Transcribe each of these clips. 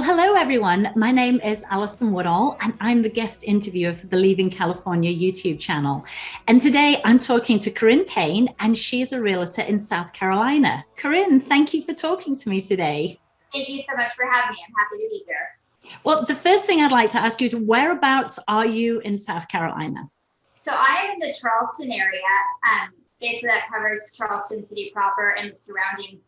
Well, hello, everyone. My name is Alison Woodall, and I'm the guest interviewer for the Leaving California YouTube channel. And today I'm talking to Corinne Kane, and she's a realtor in South Carolina. Corinne, thank you for talking to me today. Thank you so much for having me. I'm happy to be here. Well, the first thing I'd like to ask you is whereabouts are you in South Carolina? So I am in the Charleston area. Basically, that covers Charleston City proper and the surrounding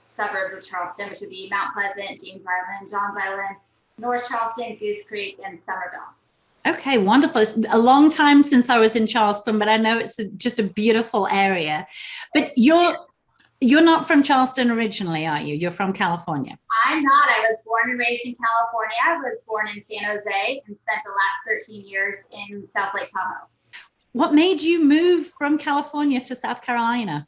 suburbs of Charleston, which would be Mount Pleasant, James Island, Johns Island, North Charleston, Goose Creek, and Somerville. Okay, wonderful. It's a long time since I was in Charleston, but I know it's just a beautiful area. But you're not from Charleston originally, are you? You're from California. I'm not. I was born and raised in California. I was born in San Jose and spent the last 13 years in South Lake Tahoe. What made you move from California to South Carolina?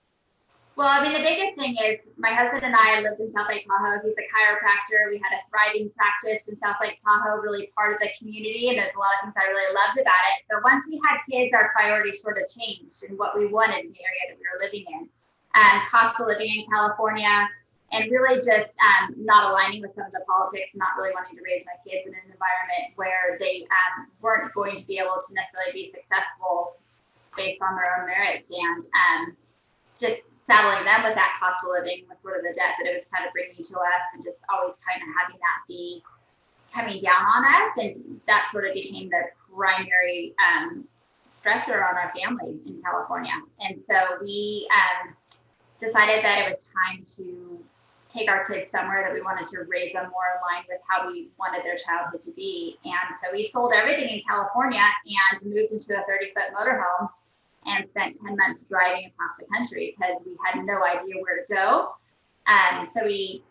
Well, I mean, the biggest thing is my husband and I lived in South Lake Tahoe. He's a chiropractor. We had a thriving practice in South Lake Tahoe, really part of the community. And there's a lot of things I really loved about it. But once we had kids, our priorities sort of changed and what we wanted in the area that we were living in. Cost of living in California, and really just not aligning with some of the politics, not really wanting to raise my kids in an environment where they weren't going to be able to necessarily be successful based on their own merits, and just saddling them with that cost of living with sort of the debt that it was kind of bringing to us, and just always kind of having that be coming down on us. And that sort of became the primary stressor on our family in California. And so we decided that it was time to take our kids somewhere that we wanted to raise them more in line with how we wanted their childhood to be. And so we sold everything in California and moved into a 30-foot motorhome and spent 10 months driving across the country because we had no idea where to go. So we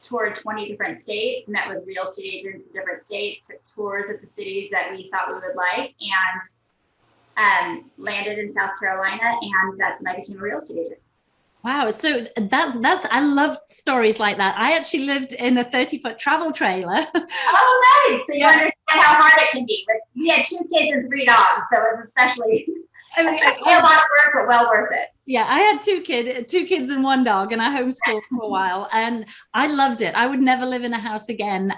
toured 20 different states, met with real estate agents in different states, took tours of the cities that we thought we would like, and landed in South Carolina. And that's when I became a real estate agent. Wow. So that's, I love stories like that. I actually lived in a 30-foot travel trailer. Oh, nice. So you understand how hard it can be. But we had 2 kids and 3 dogs. So it was especially a lot of work, but well worth it. Yeah, I had 2 kids and 1 dog, and I homeschooled for a while, and I loved it. I would never live in a house again.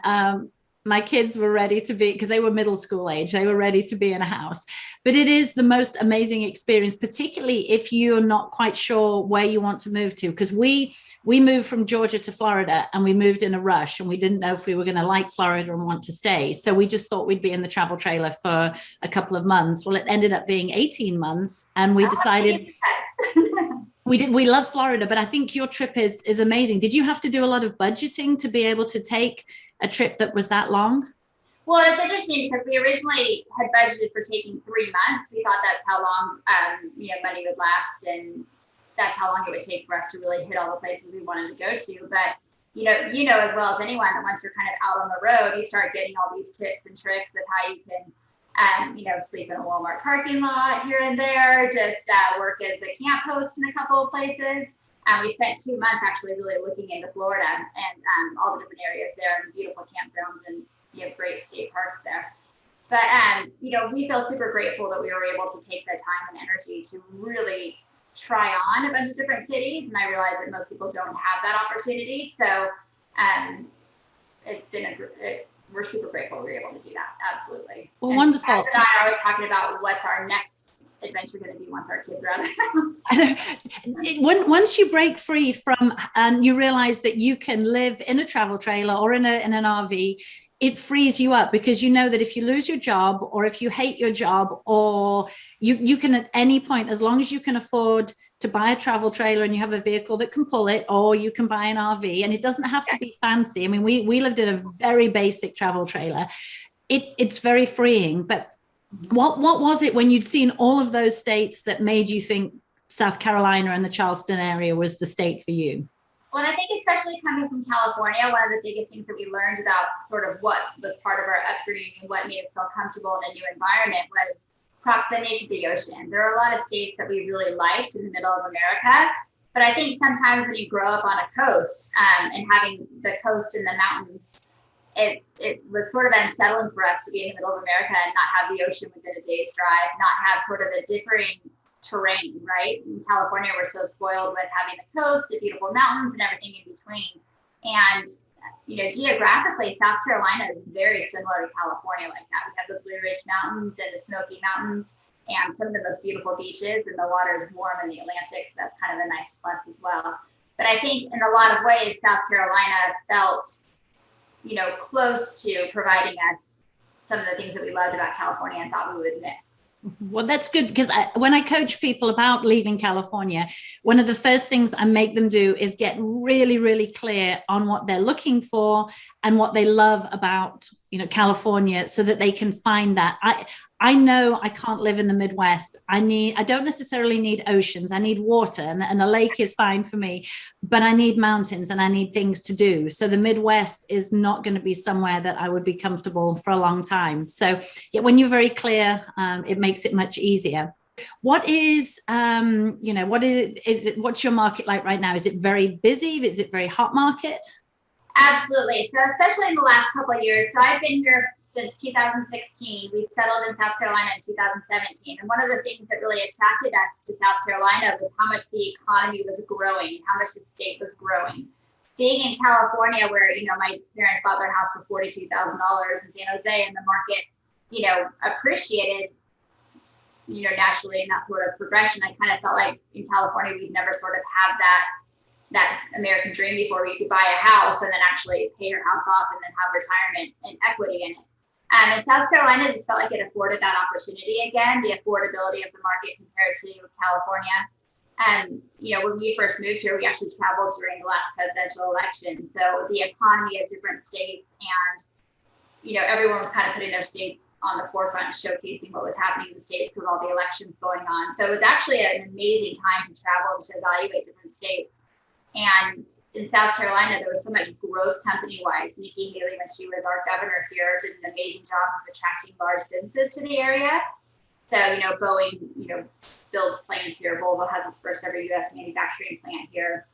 My kids were ready to be, because they were middle school age, they were ready to be in a house. But it is the most amazing experience, particularly if you're not quite sure where you want to move to. Because we moved from Georgia to Florida, and we moved in a rush, and we didn't know if we were going to like Florida and want to stay. So we just thought we'd be in the travel trailer for a couple of months. Well, it ended up being 18 months, and we decided we love Florida, but I think your trip is amazing. Did you have to do a lot of budgeting to be able to take a trip that was that long? Well, it's interesting because we originally had budgeted for taking 3 months. We thought that's how long money would last, and that's how long it would take for us to really hit all the places we wanted to go to. But you know as well as anyone that once you're kind of out on the road, you start getting all these tips and tricks of how you can sleep in a Walmart parking lot here and there, just work as a camp host in a couple of places. We spent 2 months actually really looking into Florida and all the different areas there, and beautiful campgrounds, and you have great state parks there. But, we feel super grateful that we were able to take the time and energy to really try on a bunch of different cities. And I realize that most people don't have that opportunity. So it's been we're super grateful we were able to do that. Absolutely. Well, and wonderful. And I are always talking about what's our next adventure going to be once our kids are out of the house. Once you break free from, and you realize that you can live in a travel trailer or in an RV, it frees you up, because you know that if you lose your job, or if you hate your job, or you can at any point, as long as you can afford to buy a travel trailer and you have a vehicle that can pull it, or you can buy an RV, and it doesn't have to be fancy. I mean, we lived in a very basic travel trailer. It's very freeing. But what was it when you'd seen all of those states that made you think South Carolina and the Charleston area was the state for you? Well, I think especially coming from California, one of the biggest things that we learned about sort of what was part of our upbringing and what made us feel comfortable in a new environment was proximity to the ocean. There are a lot of states that we really liked in the middle of America, but I think sometimes when you grow up on a coast and having the coast and the mountains, it was sort of unsettling for us to be in the middle of America and not have the ocean within a day's drive, not have sort of the differing terrain, right? In California, we're so spoiled with having the coast, the beautiful mountains, and everything in between. And geographically, South Carolina is very similar to California like that. We have the Blue Ridge Mountains and the Smoky Mountains and some of the most beautiful beaches, and the water is warm in the Atlantic. So that's kind of a nice plus as well. But I think in a lot of ways, South Carolina felt, close to providing us some of the things that we loved about California and thought we would miss. Well, that's good, because when I coach people about leaving California, one of the first things I make them do is get really, really clear on what they're looking for and what they love about, California, so that they can find that. I know I can't live in the Midwest. I don't necessarily need oceans. I need water, and a lake is fine for me, but I need mountains and I need things to do. So the Midwest is not going to be somewhere that I would be comfortable for a long time. So yeah, when you're very clear, it makes it much easier. What is, what's your market like right now? Is it very busy? Is it very hot market? Absolutely. So especially in the last couple of years. So I've been here since 2016. We settled in South Carolina in 2017. And one of the things that really attracted us to South Carolina was how much the economy was growing, how much the state was growing. Being in California, where, my parents bought their house for $42,000 in San Jose, and the market, appreciated, naturally in that sort of progression. I kind of felt like in California, we'd never sort of have that American dream before, where you could buy a house and then actually pay your house off and then have retirement and equity in it. And South Carolina just felt like it afforded that opportunity again, the affordability of the market compared to California. And, when we first moved here, we actually traveled during the last presidential election. So the economy of different states and, everyone was kind of putting their states on the forefront, showcasing what was happening in the states because of all the elections going on. So it was actually an amazing time to travel and to evaluate different states. And in South Carolina, there was so much growth company-wise. Nikki Haley, when she was our governor here, did an amazing job of attracting large businesses to the area. So, Boeing, builds planes here. Volvo has its first ever U.S. manufacturing plant here.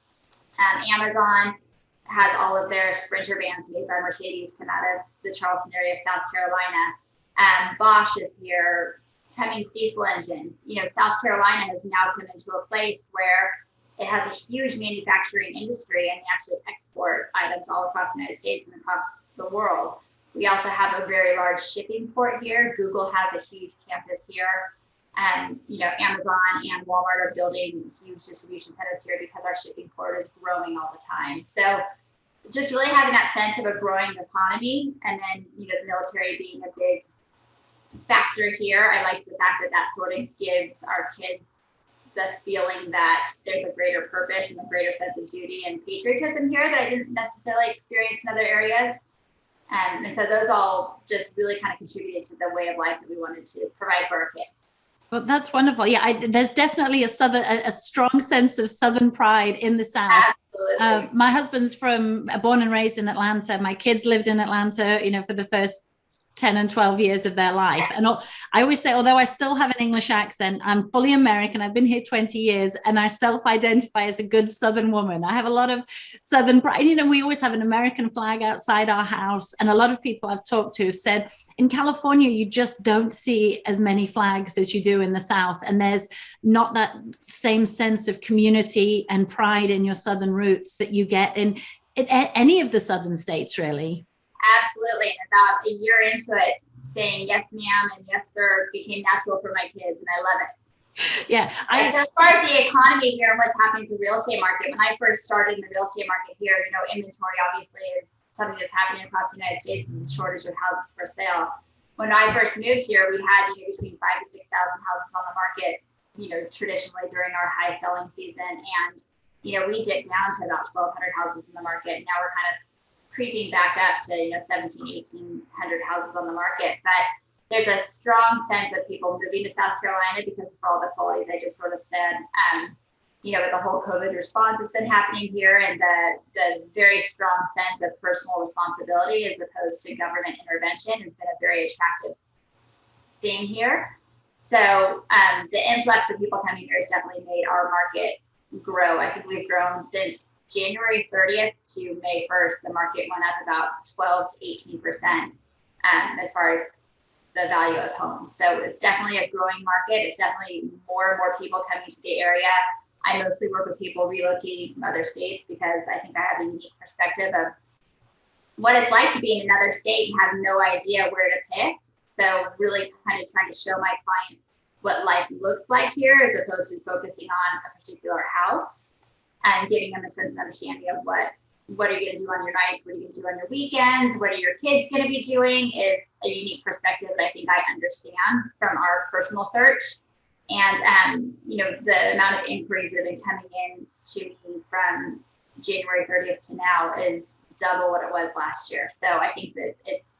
Amazon has all of their Sprinter vans made by Mercedes come out of the Charleston area of South Carolina. Bosch is here. Cummins diesel engines. South Carolina has now come into a place where it has a huge manufacturing industry, and we actually export items all across the United States and across the world. We also have a very large shipping port here. Google has a huge campus here. Amazon and Walmart are building huge distribution centers here because our shipping port is growing all the time. So just really having that sense of a growing economy, and then, the military being a big factor here. I like the fact that sort of gives our kids the feeling that there's a greater purpose and a greater sense of duty and patriotism here that I didn't necessarily experience in other areas. And so those all just really kind of contributed to the way of life that we wanted to provide for our kids. Well, that's wonderful. Yeah, there's definitely a strong sense of Southern pride in the South. Absolutely. My husband's born and raised in Atlanta. My kids lived in Atlanta, for the first 10 and 12 years of their life. And I always say, although I still have an English accent, I'm fully American. I've been here 20 years and I self-identify as a good Southern woman. I have a lot of Southern pride. We always have an American flag outside our house. And a lot of people I've talked to have said, in California, you just don't see as many flags as you do in the South. And there's not that same sense of community and pride in your Southern roots that you get in any of the Southern states, really. Absolutely. And about a year into it, saying yes, ma'am, and yes, sir, became natural for my kids, and I love it. Yeah. As far as the economy here and what's happening to the real estate market, when I first started in the real estate market here, inventory obviously is something that's happening across the United States. There's a shortage of houses for sale. When I first moved here, we had between 5,000 to 6,000 houses on the market, traditionally during our high selling season, and we dipped down to about 1,200 houses in the market. Now we're kind of creeping back up to 1,700, 1,800 houses on the market. But there's a strong sense of people moving to South Carolina because of all the qualities I just sort of said. With the whole COVID response that's been happening here, and the very strong sense of personal responsibility as opposed to government intervention has been a very attractive thing here. So the influx of people coming here has definitely made our market grow. I think we've grown since January 30th to May 1st, the market went up about 12 to 18% as far as the value of homes. So it's definitely a growing market. It's definitely more and more people coming to the area. I mostly work with people relocating from other states because I think I have a unique perspective of what it's like to be in another state and have no idea where to pick. So really kind of trying to show my clients what life looks like here as opposed to focusing on a particular house, and giving them a sense of understanding of what are you going to do on your nights, what are you going to do on your weekends, what are your kids going to be doing is a unique perspective that I think I understand from our personal search. And, the amount of inquiries that have been coming in to me from January 30th to now is double what it was last year. So I think that it's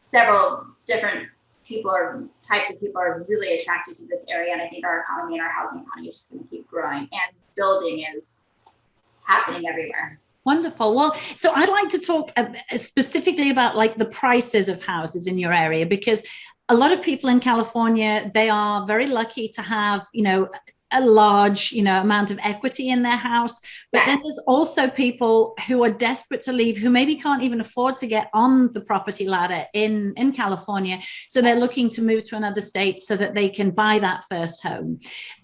several different types of people are really attracted to this area. And I think our economy and our housing economy is just going to keep growing, and building is happening everywhere. Wonderful. Well, so I'd like to talk specifically about like the prices of houses in your area, because a lot of people in California, they are very lucky to have, a large, amount of equity in their house. But then there's also people who are desperate to leave, who maybe can't even afford to get on the property ladder in California. So they're looking to move to another state so that they can buy that first home.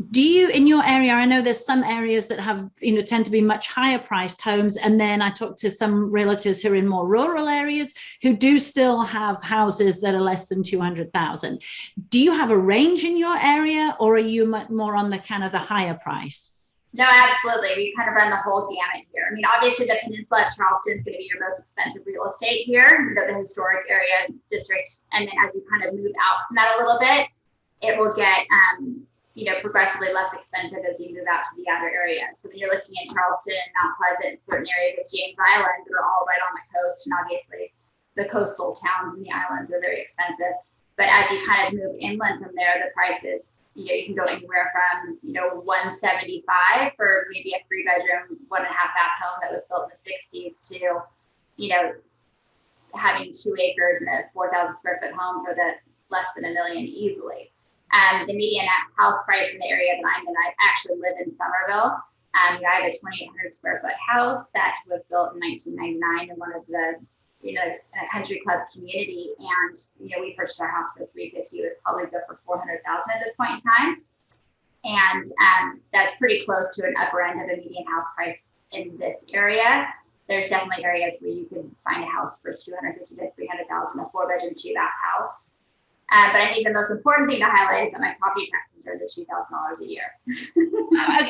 Do you, in your area, I know there's some areas that have, tend to be much higher priced homes. And then I talked to some realtors who are in more rural areas who do still have houses that are less than 200,000. Do you have a range in your area, or are you more on the kind of the higher price? No, absolutely. We kind of run the whole gamut here. I mean, obviously the peninsula of Charleston is going to be your most expensive real estate here, the historic area district. And then as you kind of move out from that a little bit, it will get, progressively less expensive as you move out to the outer areas. So when you're looking in Charleston and Mount Pleasant, certain areas of James Island that are all right on the coast, and obviously the coastal towns and the islands are very expensive. But as you kind of move inland from there, the prices, you can go anywhere from, $175 for maybe a 3-bedroom, 1.5 bath home that was built in the 60s to, having 2 acres and a 4,000 square foot home for the less than $1 million easily. The median house price in the area that I'm in, I actually live in Somerville. I have a 2,800 square foot house that was built in 1999 in one of the, in a country club community. And, we purchased our house for $350,000. It would probably go for $400,000 at this point in time. And that's pretty close to an upper end of a median house price in this area. There's definitely areas where you can find a house for $250,000 to $300,000, a 4-bedroom, 2-bath house. But I think the most important thing to highlight is that my property taxes are under $2,000 a year.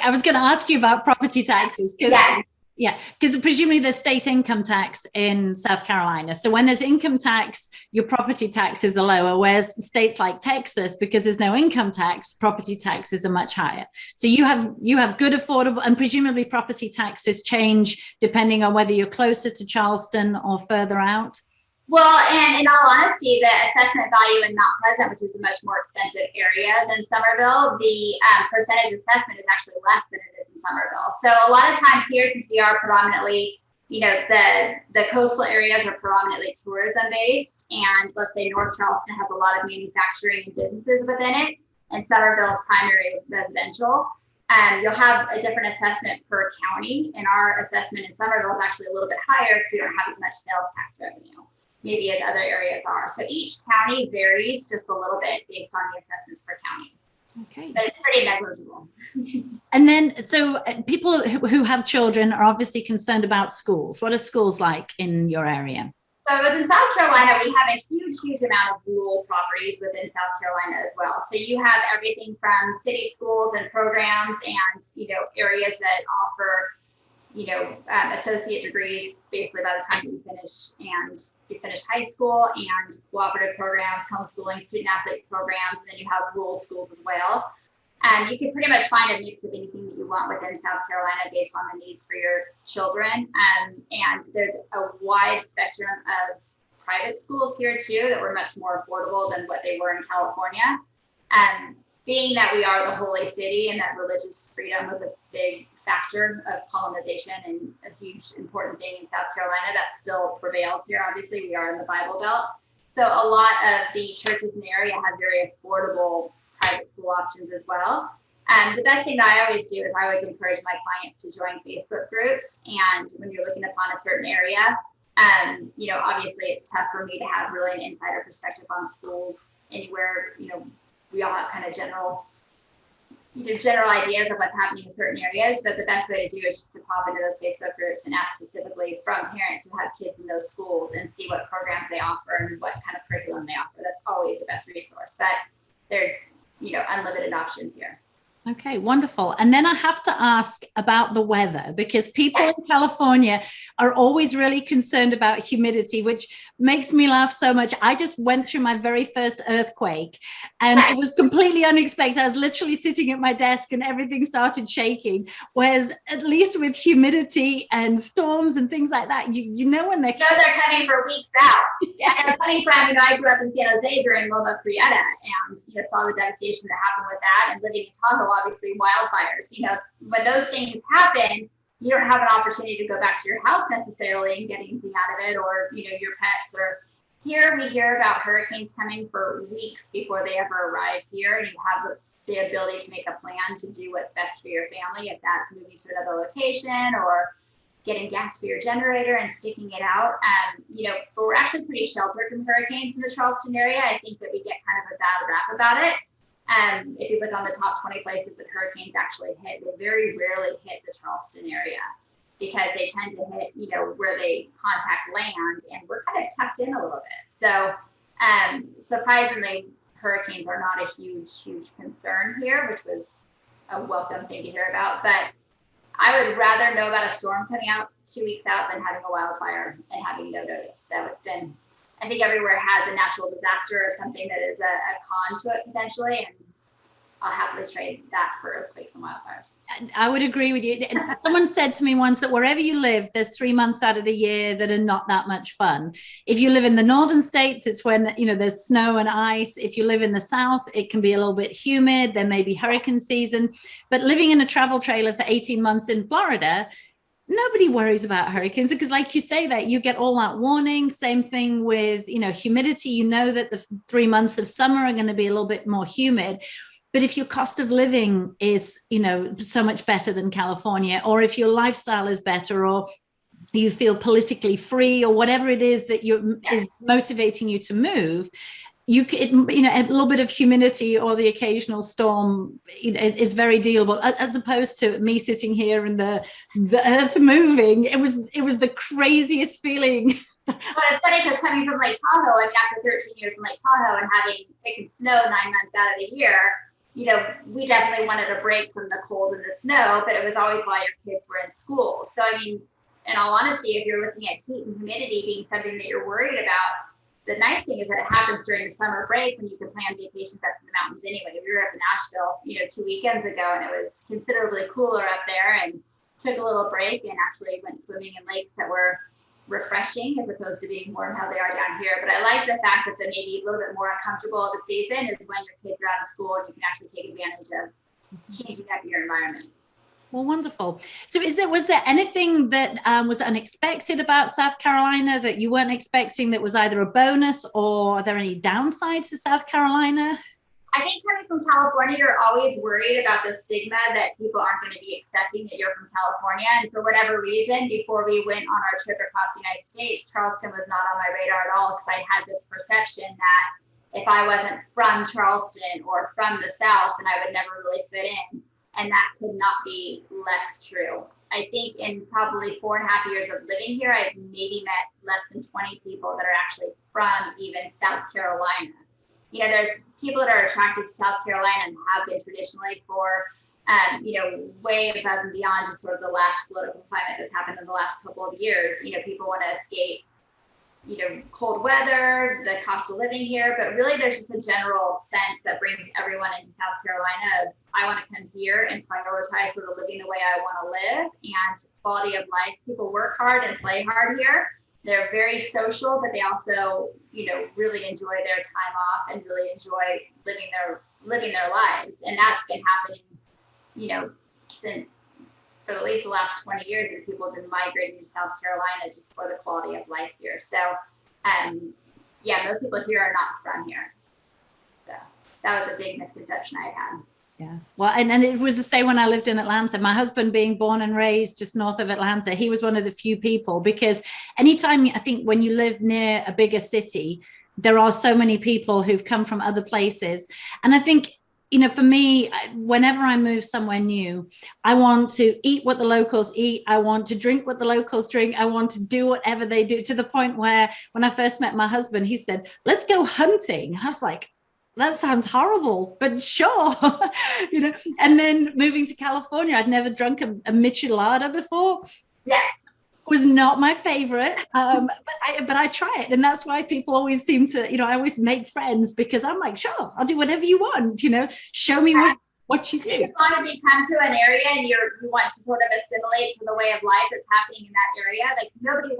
I was going to ask you about property taxes because presumably there's state income tax in South Carolina. So when there's income tax, your property taxes are lower, whereas states like Texas, because there's no income tax, property taxes are much higher. So you have good, affordable, and presumably property taxes change depending on whether you're closer to Charleston or further out. Well, and in all honesty, the assessment value in Mount Pleasant, which is a much more expensive area than Somerville, the percentage assessment is actually less than it is in Somerville. So a lot of times here, since we are predominantly, the coastal areas are predominantly tourism based, and let's say North Charleston has a lot of manufacturing and businesses within it, and Somerville is primary residential. You'll have a different assessment per county, and our assessment in Somerville is actually a little bit higher because we don't have as much sales tax revenue, maybe as other areas are. So each county varies just a little bit based on the assessments per county. Okay. But it's pretty negligible. And then, so people who have children are obviously concerned about schools. What are schools like in your area? So within South Carolina, we have a huge amount of rural properties within South Carolina as well. So you have everything from city schools and programs and, areas that offer, associate degrees basically by the time that you finish high school, and cooperative programs, homeschooling, student athlete programs, and then you have rural schools as well. And you can pretty much find a mix of anything that you want within South Carolina based on the needs for your children. And there's a wide spectrum of private schools here too that were much more affordable than what they were in California. Being that we are the holy city and that religious freedom was a big factor of colonization and a huge important thing in South Carolina, that still prevails here. Obviously, we are in the Bible Belt. So a lot of the churches in the area have very affordable private school options as well. The best thing that I always do is I always encourage my clients to join Facebook groups. And when you're looking upon a certain area, obviously it's tough for me to have really an insider perspective on schools anywhere. We all have kind of general general ideas of what's happening in certain areas, but the best way to do it is just to pop into those Facebook groups and ask specifically from parents who have kids in those schools and see what programs they offer and what kind of curriculum they offer. That's always the best resource, but there's, unlimited options here. Okay, wonderful. And then I have to ask about the weather, because people in California are always really concerned about humidity, which makes me laugh so much. I just went through my very first earthquake and it was completely unexpected. I was literally sitting at my desk and everything started shaking. Whereas at least with humidity and storms and things like that, you know when they're coming for weeks out. Yeah. And they're coming from, I grew up in San Jose during Loma Prieta and, saw the devastation that happened with that, and living in Tahoe, obviously wildfires. When those things happen, you don't have an opportunity to go back to your house necessarily and get anything out of it, or your pets. Or here we hear about hurricanes coming for weeks before they ever arrive here, and you have the ability to make a plan to do what's best for your family, if that's moving to another location or getting gas for your generator and sticking it out. But we're actually pretty sheltered from hurricanes in the Charleston area. I think that we get kind of a bad rap about it. If you look on the top 20 places that hurricanes actually hit, they very rarely hit the Charleston area because they tend to hit, where they contact land, and we're kind of tucked in a little bit. So surprisingly, hurricanes are not a huge concern here, which was a welcome thing to hear about. But I would rather know about a storm coming out 2 weeks out than having a wildfire and having no notice. So it's been, I think everywhere has a natural disaster or something that is a con to it potentially. And I'll happily trade that for earthquakes and wildfires. I would agree with you. Someone said to me once that wherever you live, there's 3 months out of the year that are not that much fun. If you live in the northern states, it's when, there's snow and ice. If you live in the south, it can be a little bit humid. There may be hurricane season. But living in a travel trailer for 18 months in Florida, nobody worries about hurricanes, because like you say, that you get all that warning. Same thing with, humidity. That the 3 months of summer are going to be a little bit more humid. But if your cost of living is, so much better than California, or if your lifestyle is better, or you feel politically free, or whatever it is that is motivating you to move, a little bit of humidity or the occasional storm, is very dealable, as opposed to me sitting here and the earth moving. It was the craziest feeling. But it's funny because coming from Lake Tahoe, and after 13 years in Lake Tahoe and having it can snow 9 months out of the year, we definitely wanted a break from the cold and the snow, but it was always while your kids were in school. So, in all honesty, if you're looking at heat and humidity being something that you're worried about, the nice thing is that it happens during the summer break when you can plan vacations up to the mountains anyway. We were up in Nashville, 2 weekends ago, and it was considerably cooler up there, and took a little break and actually went swimming in lakes that were refreshing as opposed to being warm how they are down here. But I like the fact that the maybe a little bit more uncomfortable of the season is when your kids are out of school and you can actually take advantage of changing up your environment. Well, wonderful. So was there anything that was unexpected about South Carolina that you weren't expecting, that was either a bonus, or are there any downsides to South Carolina? I think coming from California, you're always worried about the stigma that people aren't going to be accepting that you're from California. And for whatever reason, before we went on our trip across the United States, Charleston was not on my radar at all, because I had this perception that if I wasn't from Charleston or from the South, then I would never really fit in. And that could not be less true. I think in probably 4.5 years of living here, I've maybe met less than 20 people that are actually from even South Carolina. There's people that are attracted to South Carolina and have been traditionally for, way above and beyond just sort of the last political climate that's happened in the last couple of years. People want to escape, cold weather, the cost of living here, but really there's just a general sense that brings everyone into South Carolina of, I want to come here and prioritize sort of living the way I want to live, and quality of life. People work hard and play hard here. They're very social, but they also, really enjoy their time off and really enjoy living their lives. And that's been happening, since for at least the last 20 years, that people have been migrating to South Carolina just for the quality of life here. So, most people here are not from here. So that was a big misconception I had. Yeah. Well, and it was the same when I lived in Atlanta. My husband being born and raised just north of Atlanta, he was one of the few people, because anytime, I think when you live near a bigger city, there are so many people who've come from other places. And I think for me, whenever I move somewhere new, I want to eat what the locals eat. I want to drink what the locals drink. I want to do whatever they do, to the point where when I first met my husband, he said, let's go hunting. I was like, that sounds horrible, but sure. And then moving to California, I'd never drunk a michelada before. Yeah. Was not my favorite, but I try it, and that's why people always seem to, I always make friends, because I'm like, sure, I'll do whatever you want, show me what you do. As long as you come to an area and you want to sort of assimilate to the way of life that's happening in that area, like nobody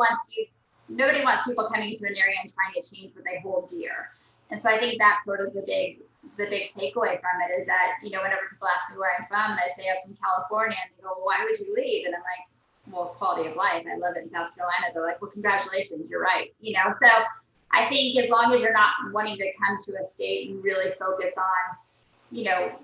wants people coming into an area and trying to change what they hold dear. And so I think that's sort of the big takeaway from it, is that, whenever people ask me where I'm from, I say I'm from California, and they go, well, why would you leave? And I'm like, well, quality of life. I love it in South Carolina. They're like, well, congratulations, you're right. So I think as long as you're not wanting to come to a state and really focus on,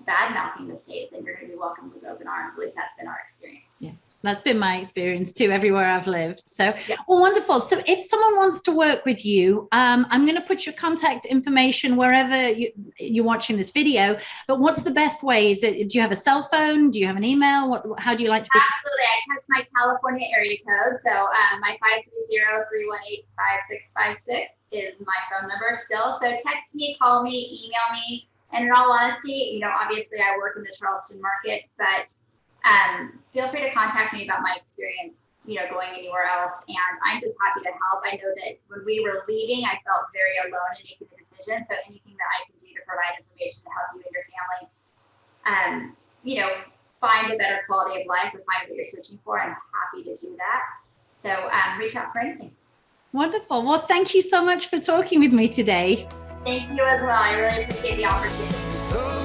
bad mouthing the state, then you're going to be welcomed with open arms. At least that's been our experience. Yeah, that's been my experience too, everywhere I've lived. So, well, wonderful. So if someone wants to work with you, I'm going to put your contact information wherever you're watching this video, but what's the best way? Do you have a cell phone? Do you have an email? How do you like to be? Absolutely. I kept my California area code. So my 530-318-5656 is my phone number still. So text me, call me, email me. And in all honesty, obviously I work in the Charleston market, but feel free to contact me about my experience, going anywhere else. And I'm just happy to help. I know that when we were leaving, I felt very alone in making the decision. So anything that I can do to provide information to help you and your family, find a better quality of life or find what you're searching for, I'm happy to do that. So reach out for anything. Wonderful. Well, thank you so much for talking with me today. Thank you as well. I really appreciate the opportunity.